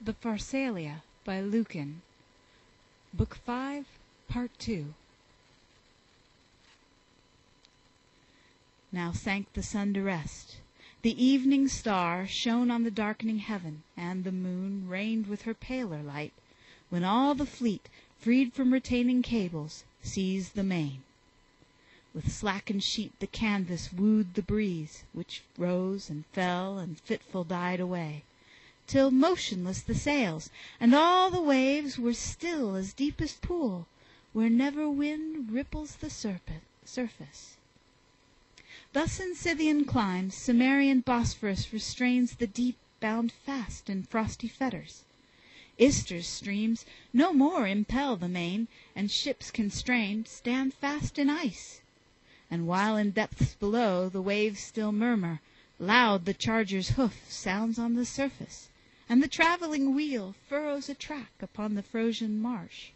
The Pharsalia by Lucan, Book 5, Part 2. Now sank the sun to rest. The evening star shone on the darkening heaven, and the moon reigned with her paler light, when all the fleet, freed from retaining cables, seized the main. With slackened sheet the canvas wooed the breeze, which rose and fell and fitful died away, till motionless the sails, and all the waves were still as deepest pool, where never wind ripples the surface. Thus in Scythian climes Cimmerian Bosphorus restrains the deep, bound fast in frosty fetters. Ister's streams no more impel the main, and ships constrained stand fast in ice. And while in depths below the waves still murmur, loud the charger's hoof sounds on the surface, and the travelling wheel furrows a track upon the frozen marsh.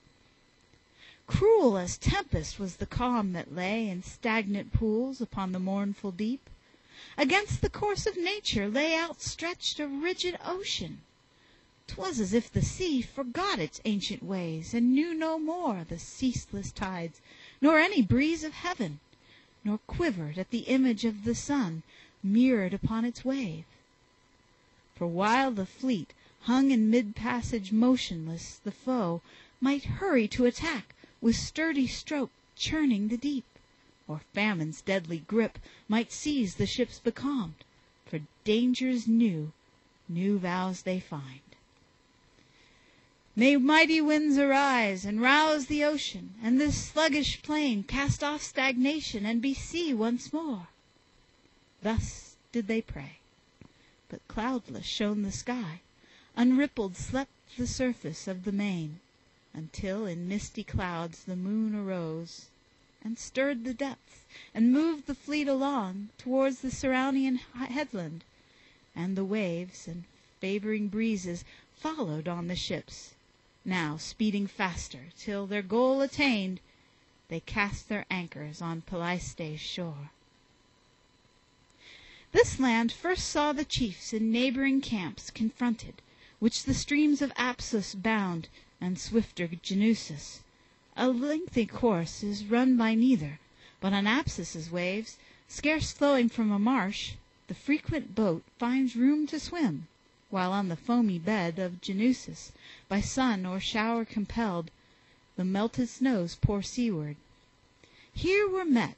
Cruel as tempest was the calm that lay in stagnant pools upon the mournful deep. Against the course of nature lay outstretched a rigid ocean. 'Twas as if the sea forgot its ancient ways, and knew no more the ceaseless tides, nor any breeze of heaven, nor quivered at the image of the sun mirrored upon its wave. For while the fleet hung in mid-passage motionless, the foe might hurry to attack, with sturdy stroke churning the deep, or famine's deadly grip might seize the ships becalmed, for dangers new vows they find. May mighty winds arise and rouse the ocean, and this sluggish plain cast off stagnation and be sea once more. Thus did they pray. But cloudless shone the sky, unrippled slept the surface of the main, until in misty clouds the moon arose, and stirred the depths, and moved the fleet along towards the surrounding headland, and the waves and favoring breezes followed on the ships, now speeding faster, till their goal attained, they cast their anchors on Pelaiste's shore. This land first saw the chiefs in neighboring camps confronted, which the streams of Apsus bound, and swifter Genusus. A lengthy course is run by neither, but on Apsus's waves, scarce flowing from a marsh, the frequent boat finds room to swim, while on the foamy bed of Genusus, by sun or shower compelled, the melted snows pour seaward. Here were met,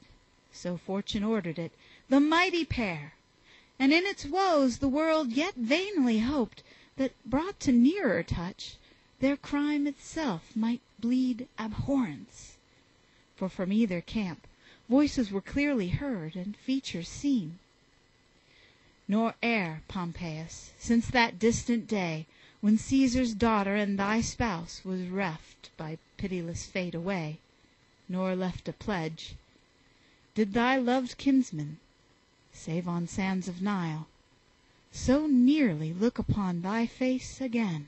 so fortune ordered it, the mighty pair, and in its woes the world yet vainly hoped that, brought to nearer touch, their crime itself might bleed abhorrence. For from either camp voices were clearly heard and features seen. Nor e'er, Pompeius, since that distant day when Caesar's daughter and thy spouse was reft by pitiless fate away, nor left a pledge, did thy loved kinsman, save on sands of Nile, so nearly look upon thy face again.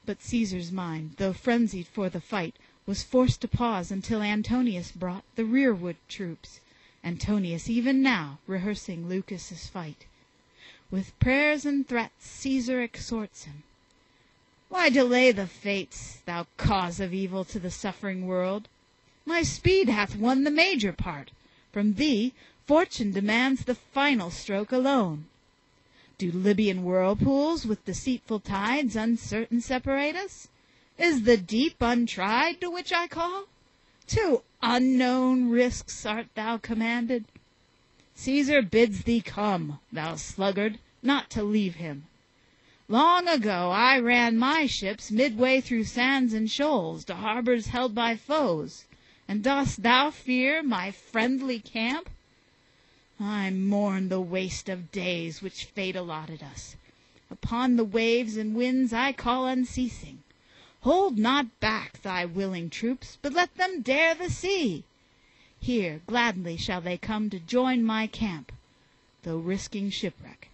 But Caesar's mind, though frenzied for the fight, was forced to pause until Antonius brought the rearward troops, Antonius even now rehearsing Lucas's fight. With prayers and threats Caesar exhorts him. Why delay the fates, thou cause of evil to the suffering world? My speed hath won the major part. From thee fortune demands the final stroke alone. Do Libyan whirlpools with deceitful tides uncertain separate us? Is the deep untried to which I call? To unknown risks art thou commanded? Caesar bids thee come, thou sluggard, not to leave him. Long ago I ran my ships midway through sands and shoals to harbors held by foes, and dost thou fear my friendly camp? I mourn the waste of days which fate allotted us. Upon the waves and winds I call unceasing. Hold not back thy willing troops, but let them dare the sea. Here gladly shall they come to join my camp, though risking shipwreck.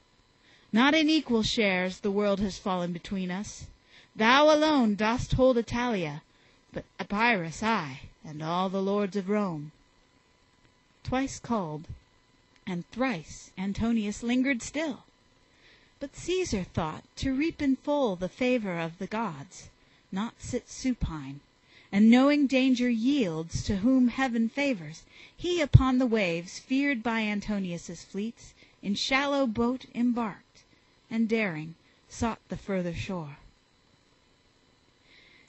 Not in equal shares the world has fallen between us. Thou alone dost hold Italia, but Epirus I, and all the lords of Rome. Twice called, and thrice Antonius lingered still. But Caesar thought to reap in full the favor of the gods, not sit supine, and knowing danger yields to whom heaven favors, he upon the waves, feared by Antonius's fleets, in shallow boat embarked, and daring sought the further shore.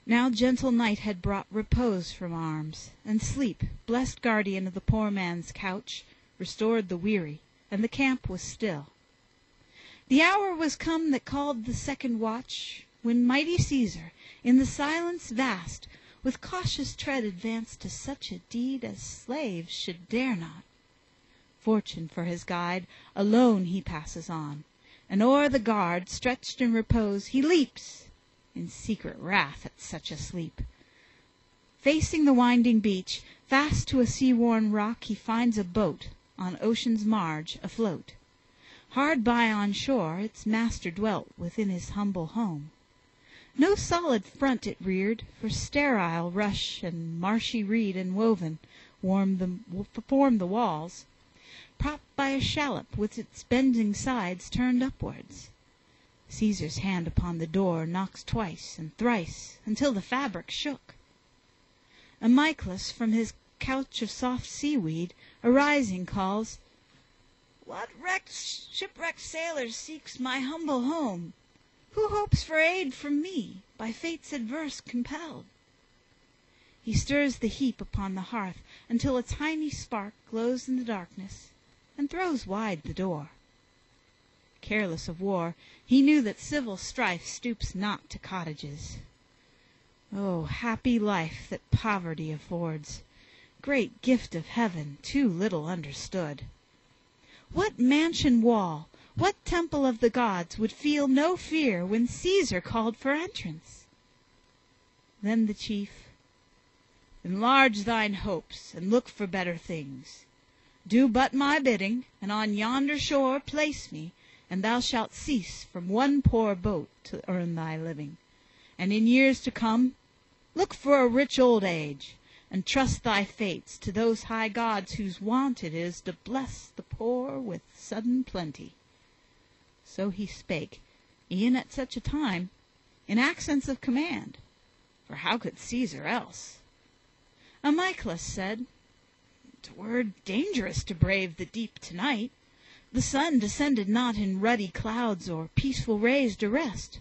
Now gentle night had brought repose from arms, and sleep, blessed guardian of the poor man's couch, restored the weary, and the camp was still. The hour was come that called the second watch, when mighty Caesar, in the silence vast, with cautious tread advanced to such a deed as slaves should dare not. Fortune for his guide, alone he passes on, and o'er the guard, stretched in repose, he leaps, in secret wrath at such a sleep. Facing the winding beach, fast to a sea-worn rock, he finds a boat, on ocean's marge, afloat. Hard by on shore, its master dwelt within his humble home. No solid front it reared, for sterile rush and marshy reed enwoven formed the walls, propped by a shallop with its bending sides turned upwards. Caesar's hand upon the door knocks twice and thrice, until the fabric shook. Amyclus from his couch of soft seaweed, arising, calls, "What shipwrecked sailor seeks my humble home? Who hopes for aid from me, by fates adverse compelled?" He stirs the heap upon the hearth, until a tiny spark glows in the darkness, and throws wide the door. Careless of war, he knew that civil strife stoops not to cottages. Oh, happy life that poverty affords! Great gift of heaven, too little understood! What mansion wall, what temple of the gods would feel no fear when Caesar called for entrance? Then the chief, "Enlarge thine hopes, and look for better things. Do but my bidding, and on yonder shore place me, and thou shalt cease from one poor boat to earn thy living. And in years to come, look for a rich old age, and trust thy fates to those high gods whose wont it is to bless the poor with sudden plenty." So he spake, e'en at such a time, in accents of command, for how could Caesar else? Amyclus said, "'Twere dangerous to brave the deep tonight. The sun descended not in ruddy clouds or peaceful rays to rest.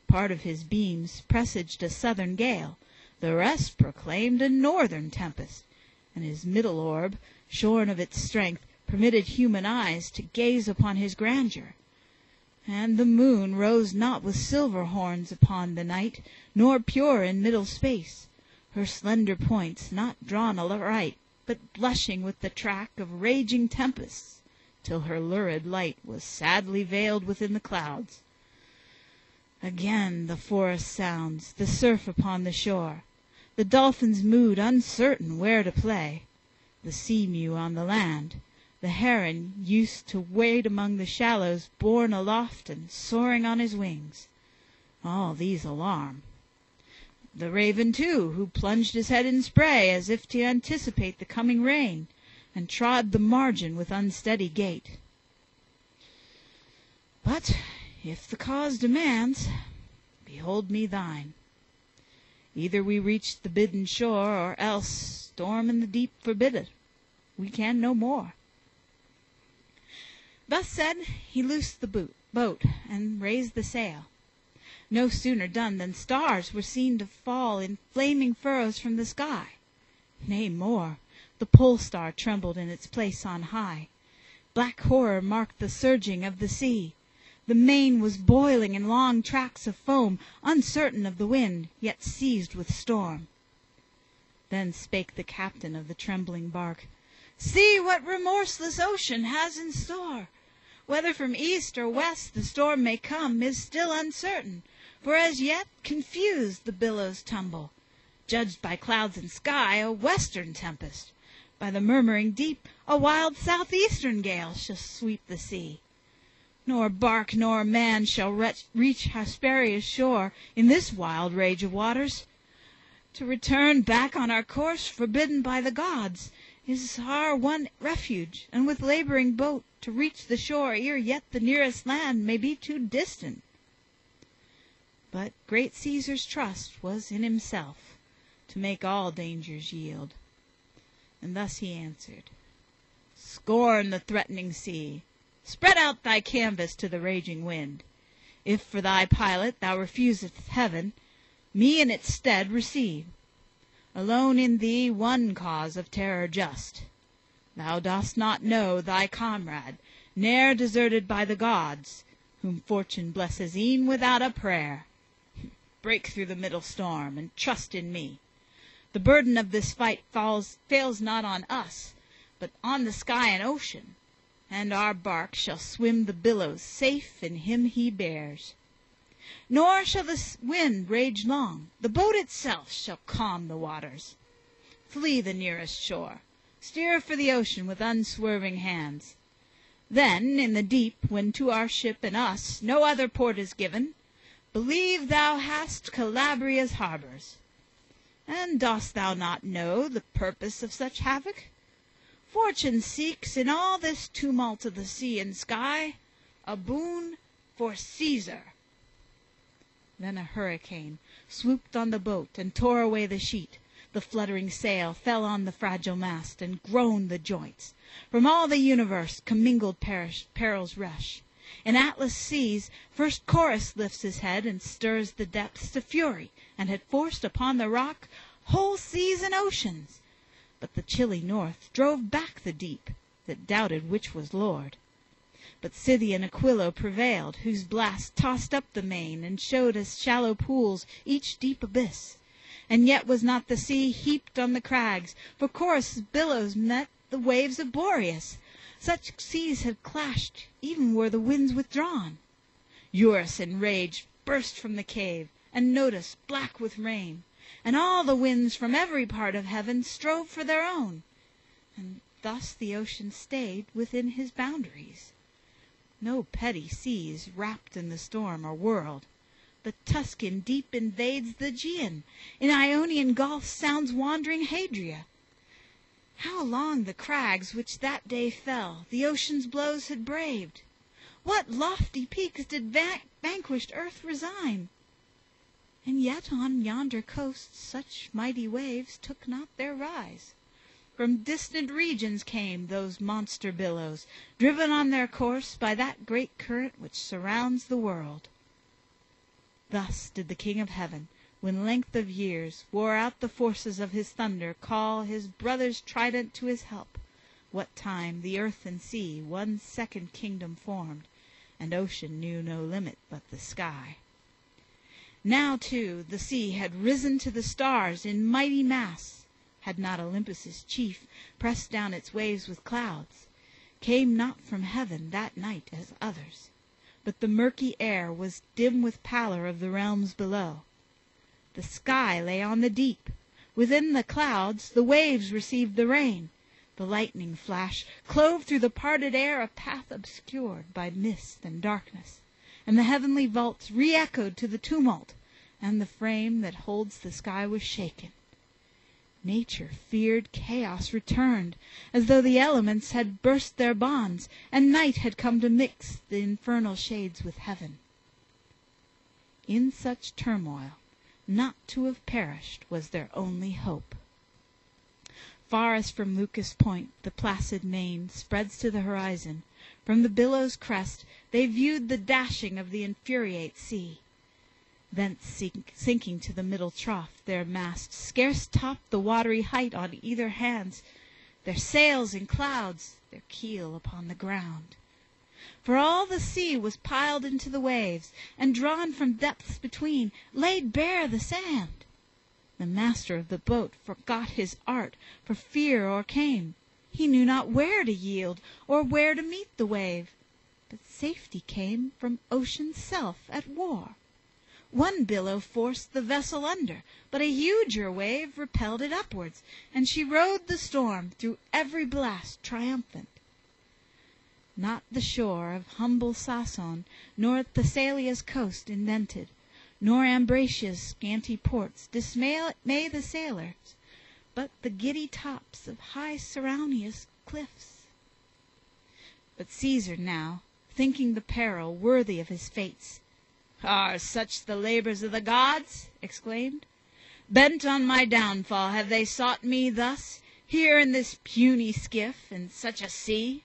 Part of his beams presaged a southern gale, the rest proclaimed a northern tempest, and his middle orb, shorn of its strength, permitted human eyes to gaze upon his grandeur. And the moon rose not with silver horns upon the night, nor pure in middle space, her slender points not drawn aright, but blushing with the track of raging tempests, till her lurid light was sadly veiled within the clouds. Again the forest sounds, the surf upon the shore, the dolphin's mood uncertain where to play, the sea-mew on the land, the heron used to wade among the shallows borne aloft and soaring on his wings. All these alarm. The raven, too, who plunged his head in spray as if to anticipate the coming rain, and trod the margin with unsteady gait. But if the cause demands, behold me thine. Either we reach the bidden shore, or else storm in the deep forbiddeth. We can no more." Thus said, he loosed the boat, and raised the sail. No sooner done than stars were seen to fall in flaming furrows from the sky. Nay, more, the pole star trembled in its place on high. Black horror marked the surging of the sea. The main was boiling in long tracts of foam, uncertain of the wind, yet seized with storm. Then spake the captain of the trembling bark, "See what remorseless ocean has in store! Whether from east or west the storm may come is still uncertain, for as yet confused the billows tumble. Judged by clouds and sky, a western tempest. By the murmuring deep, a wild southeastern gale shall sweep the sea. Nor bark nor man shall reach Hesperia's shore in this wild rage of waters. To return back on our course, forbidden by the gods, is our one refuge, and with laboring boat to reach the shore ere yet the nearest land may be too distant. But great Caesar's trust was in himself, to make all dangers yield. And thus he answered, Scorn the threatening sea, spread out thy canvas to the raging wind. If for thy pilot thou refusest heaven, me in its stead receive. Alone in thee one cause of terror just. Thou dost not know thy comrade, ne'er deserted by the gods, whom fortune blesses e'en without a prayer. Break through the middle storm, and trust in me. The burden of this fight fails not on us, but on the sky and ocean, and our bark shall swim the billows safe in him he bears. Nor shall the wind rage long, the boat itself shall calm the waters. Flee the nearest shore, steer for the ocean with unswerving hands. Then, in the deep, when to our ship and us no other port is given, believe thou hast Calabria's harbors. And dost thou not know the purpose of such havoc? Fortune seeks in all this tumult of the sea and sky a boon for Caesar. Then a hurricane swooped on the boat and tore away the sheet. The fluttering sail fell on the fragile mast and groaned the joints. From all the universe commingled perils rush. In Atlas' seas first Chorus lifts his head and stirs the depths to fury, and had forced upon the rock whole seas and oceans. But the chilly north drove back the deep that doubted which was lord. But Scythian Aquilo prevailed, whose blast tossed up the main and showed as shallow pools each deep abyss. And yet was not the sea heaped on the crags, for Chorus' billows met the waves of Boreas. Such seas had clashed, even were the winds withdrawn. Eurus enraged burst from the cave, and Notus black with rain, and all the winds from every part of heaven strove for their own, and thus the ocean stayed within his boundaries. No petty seas wrapped in the storm are whirled. The Tuscan deep invades the Aegean, in Ionian gulf sounds wandering Hadria. How long the crags which that day fell the ocean's blows had braved! What lofty peaks did vanquished earth resign! And yet on yonder coast such mighty waves took not their rise. From distant regions came those monster billows, driven on their course by that great current which surrounds the world. Thus did the King of Heaven, when length of years wore out the forces of his thunder, call his brother's trident to his help, what time the earth and sea one second kingdom formed, and ocean knew no limit but the sky. Now, too, the sea had risen to the stars in mighty mass, had not Olympus' chief pressed down its waves with clouds, came not from heaven that night as others, but the murky air was dim with pallor of the realms below. The sky lay on the deep, within the clouds the waves received the rain, the lightning flash clove through the parted air a path obscured by mist and darkness, and the heavenly vaults re-echoed to the tumult, and the frame that holds the sky was shaken. Nature feared chaos returned, as though the elements had burst their bonds, and night had come to mix the infernal shades with heaven. In such turmoil, not to have perished was their only hope. Far as from Leucas' point the placid main spreads to the horizon, from the billow's crest they viewed the dashing of the infuriate sea. Thence sinking to the middle trough, their masts scarce topped the watery height on either hand, their sails in clouds, their keel upon the ground. For all the sea was piled into the waves, and drawn from depths between, laid bare the sand. The master of the boat forgot his art, for fear o'ercame. He knew not where to yield, or where to meet the wave. But safety came from ocean's self at war. One billow forced the vessel under, but a huger wave repelled it upwards, and she rode the storm through every blast triumphant. Not the shore of humble Sason, nor Thessalia's coast indented, nor Ambratia's scanty ports dismay the sailors, but the giddy tops of high Ceraunia's cliffs. But Caesar now, thinking the peril worthy of his fates, "Are such the labors of the gods?" exclaimed. "Bent on my downfall, have they sought me thus, here in this puny skiff, in such a sea?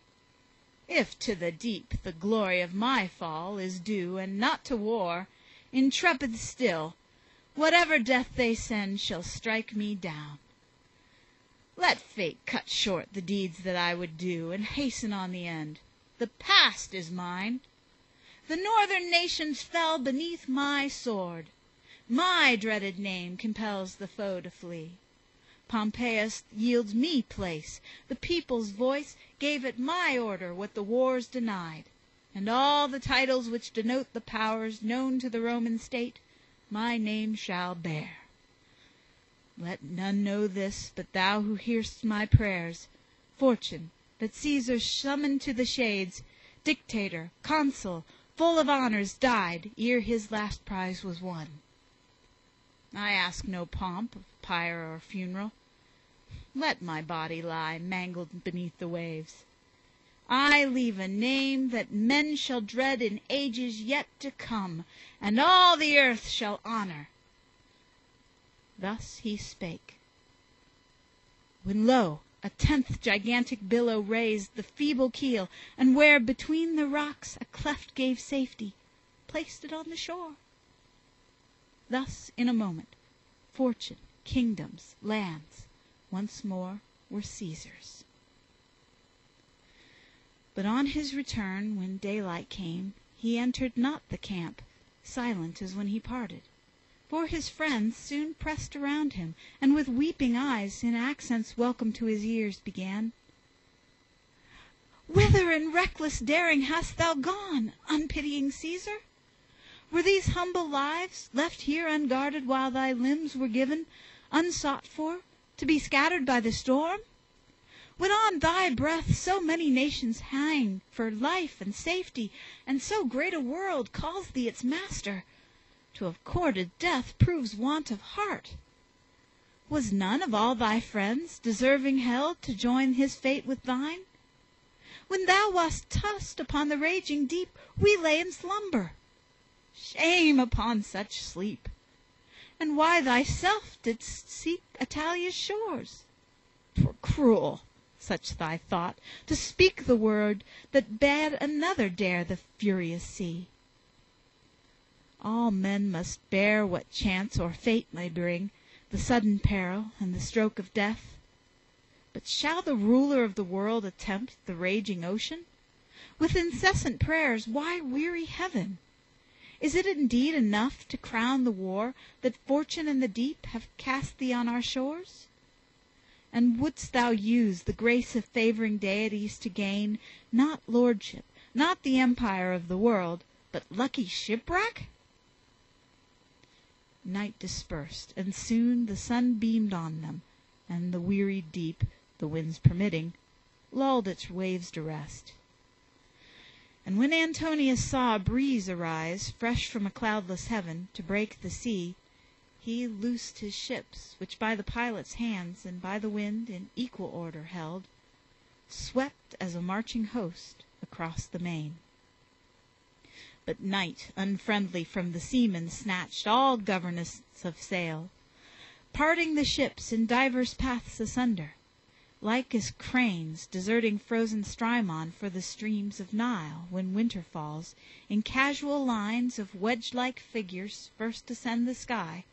If to the deep the glory of my fall is due, and not to war, intrepid still, whatever death they send shall strike me down. Let fate cut short the deeds that I would do, and hasten on the end. The past is mine. The northern nations fell beneath my sword. My dreaded name compels the foe to flee. Pompeius yields me place. The people's voice gave at my order what the wars denied. And all the titles which denote the powers known to the Roman state, my name shall bear. Let none know this but thou who hear'st my prayers. Fortune, that Caesar summoned to the shades, dictator, consul, full of honors, died ere his last prize was won. I ask no pomp of pyre or funeral. Let my body lie mangled beneath the waves. I leave a name that men shall dread in ages yet to come, and all the earth shall honor." Thus he spake, when lo, a 10th gigantic billow raised the feeble keel, and where between the rocks a cleft gave safety, placed it on the shore. Thus in a moment, fortune, kingdoms, lands, once more were Caesar's. But on his return, when daylight came, he entered not the camp, silent as when he parted. For his friends soon pressed around him, and with weeping eyes, in accents welcome to his ears, began, "Whither in reckless daring hast thou gone, unpitying Caesar? Were these humble lives left here unguarded while thy limbs were given, unsought for, to be scattered by the storm? When on thy breath so many nations hang for life and safety, and so great a world calls thee its master, to have courted death proves want of heart. Was none of all thy friends deserving held to join his fate with thine? When thou wast tossed upon the raging deep, we lay in slumber. Shame upon such sleep! And why thyself didst seek Italia's shores? 'Twere cruel, such thy thought, to speak the word that bade another dare the furious sea. All men must bear what chance or fate may bring, the sudden peril and the stroke of death. But shall the ruler of the world attempt the raging ocean? With incessant prayers, why weary heaven? Is it indeed enough to crown the war that fortune and the deep have cast thee on our shores? And wouldst thou use the grace of favoring deities to gain, not lordship, not the empire of the world, but lucky shipwreck?" Night dispersed, and soon the sun beamed on them, and the wearied deep, the winds permitting, lulled its waves to rest. And when Antonius saw a breeze arise, fresh from a cloudless heaven, to break the sea, he loosed his ships, which by the pilot's hands and by the wind in equal order held, swept as a marching host across the main. But night, unfriendly from the seamen, snatched all governance of sail, parting the ships in divers paths asunder, like as cranes deserting frozen Strymon for the streams of Nile, when winter falls, in casual lines of wedge-like figures first ascend the sky.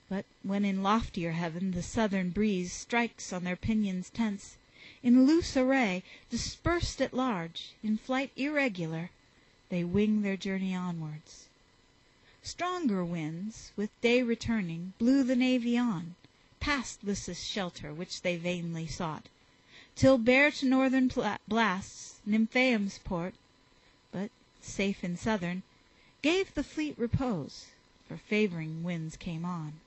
But when in loftier heaven the southern breeze strikes on their pinions tense, in loose array, dispersed at large, in flight irregular, they wing their journey onwards. Stronger winds, with day returning, blew the navy on, past Lyssus' shelter, which they vainly sought, till bare to northern blasts Nymphaeum's port, but, safe in southern, gave the fleet repose, for favoring winds came on.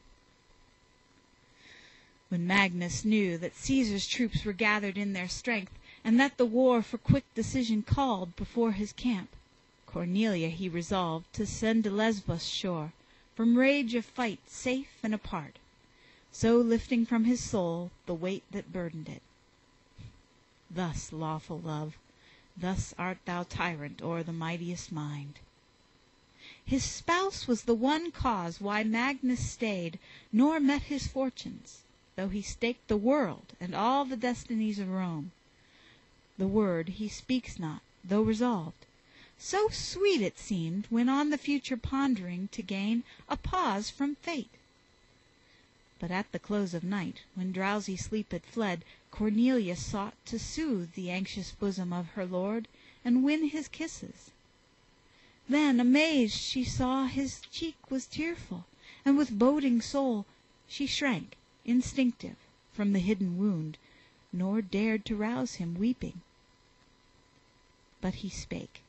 When Magnus knew that Caesar's troops were gathered in their strength, and that the war for quick decision called before his camp, Cornelia he resolved to send to Lesbos' shore, from rage of fight safe and apart. so lifting from his soul the weight that burdened it. Thus, lawful love, thus art thou tyrant o'er the mightiest mind. His spouse was the one cause why Magnus stayed, nor met his fortunes, though he staked the world and all the destinies of Rome. The word he speaks not, though resolved. So sweet it seemed, when on the future pondering, to gain a pause from fate. But at the close of night, when drowsy sleep had fled, Cornelia sought to soothe the anxious bosom of her lord, and win his kisses. Then, amazed, she saw his cheek was tearful, and with boding soul she shrank, instinctive, from the hidden wound, nor dared to rouse him, weeping. But he spake.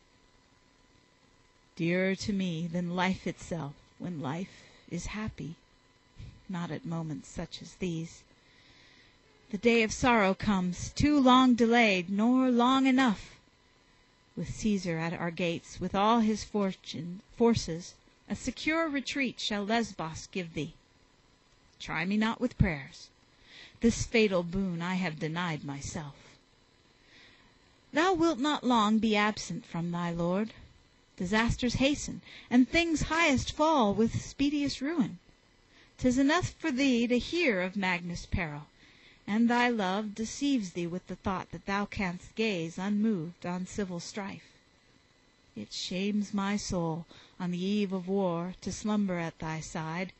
Dearer to me than life itself, when life is happy, not at moments such as these. The day of sorrow comes, too long delayed, nor long enough. With Caesar at our gates, with all his forces, a secure retreat shall Lesbos give thee. Try me not with prayers. This fatal boon I have denied myself. Thou wilt not long be absent from thy lord. Disasters hasten, and things highest fall with speediest ruin. 'Tis enough for thee to hear of Magnus' peril, and thy love deceives thee with the thought that thou canst gaze unmoved on civil strife. It shames my soul, on the eve of war, to slumber at thy side,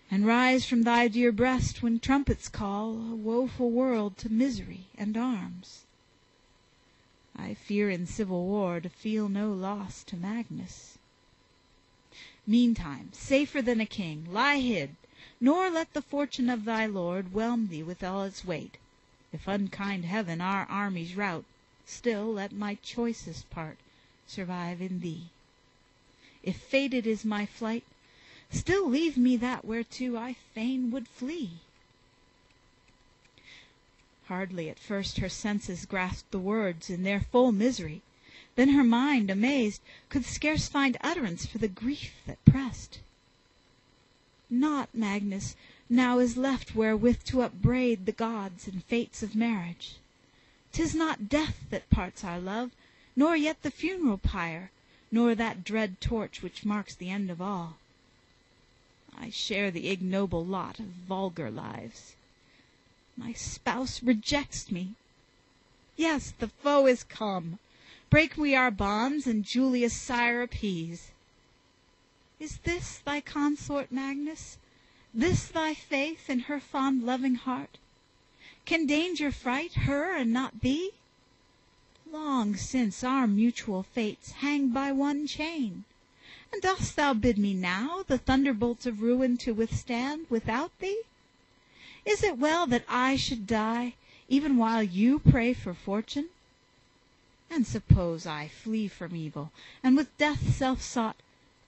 and rise from thy dear breast when trumpets call a woeful world to misery and arms. I fear in civil war to feel no loss to Magnus. Meantime, safer than a king, lie hid, nor let the fortune of thy lord whelm thee with all its weight. If unkind heaven our armies rout, still let my choicest part survive in thee. If fated is my flight, still leave me that whereto I fain would flee. Hardly at first her senses grasped the words in their full misery. Then her mind, amazed, could scarce find utterance for the grief that pressed. Naught, Magnus, now is left wherewith to upbraid the gods and fates of marriage. 'Tis not death that parts our love, nor yet the funeral pyre, nor that dread torch which marks the end of all. I share the ignoble lot of vulgar lives. My spouse rejects me. Yes, the foe is come. Break we our bonds, and Julia's sire appease. Is this thy consort, Magnus? This thy faith in her fond loving heart? Can danger fright her and not thee? Long since our mutual fates hang by one chain, and dost thou bid me now the thunderbolts of ruin to withstand without thee? Is it well that I should die, even while you pray for fortune? And suppose I flee from evil, and with death self-sought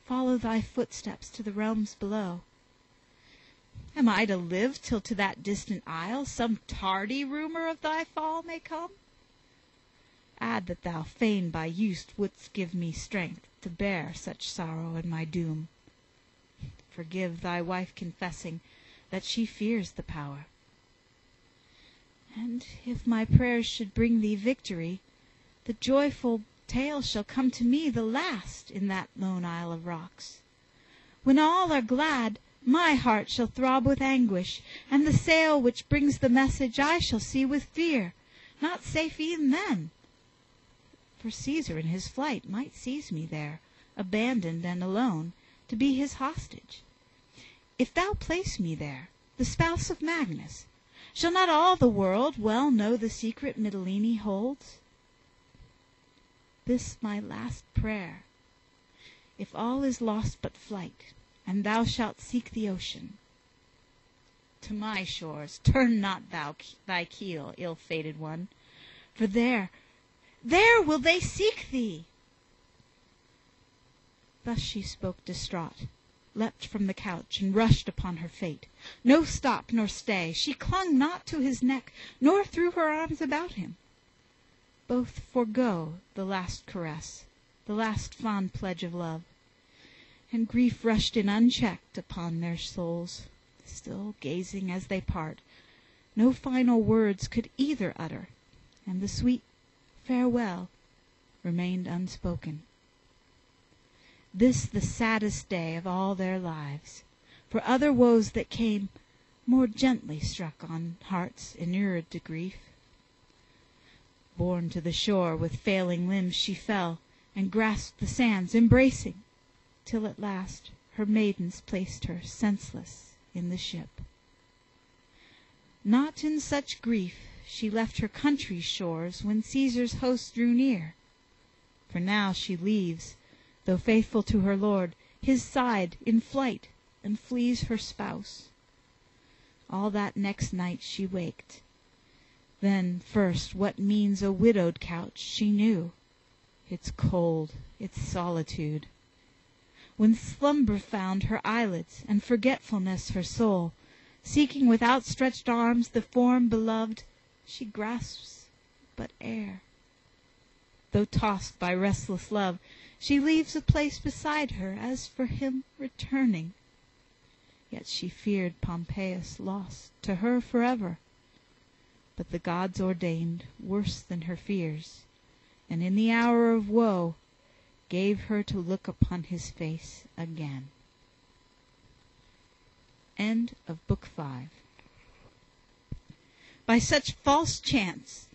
follow thy footsteps to the realms below. Am I to live till to that distant isle some tardy rumor of thy fall may come? Add that thou fain by use wouldst give me strength to bear such sorrow in my doom. Forgive thy wife confessing that she fears the power. And if my prayers should bring thee victory, the joyful tale shall come to me the last in that lone isle of rocks. When all are glad, my heart shall throb with anguish, and the sail which brings the message I shall see with fear, not safe e'en then. For Caesar in his flight might seize me there, abandoned and alone, to be his hostage. If thou place me there, the spouse of Magnus, shall not all the world well know the secret Mitylene holds? This my last prayer. If all is lost but flight, and thou shalt seek the ocean, to my shores turn not thou thy keel, ill-fated one, for there will they seek thee. Thus she spoke distraught, leapt from the couch, and rushed upon her fate. No stop nor stay, she clung not to his neck, nor threw her arms about him. Both forego the last caress, the last fond pledge of love, and grief rushed in unchecked upon their souls. still gazing as they part. No final words could either utter, and the sweet farewell remained unspoken. This the saddest day of all their lives, for other woes that came more gently struck on hearts inured to grief. Borne to the shore with failing limbs she fell, and grasped the sands, embracing, till at last her maidens placed her senseless in the ship. Not in such grief she left her country's shores when Caesar's host drew near, for now she leaves, though faithful to her lord, his side in flight, and flees her spouse. All that next night she waked. Then first what means a widowed couch she knew, its cold, its solitude. When slumber found her eyelids, and forgetfulness her soul, seeking with outstretched arms the form beloved, she grasps but air. Though tossed by restless love, she leaves a place beside her, as for him returning. Yet she feared Pompeius lost to her forever. But the gods ordained worse than her fears, and in the hour of woe gave her to look upon his face again. End of Book 5. By such false chance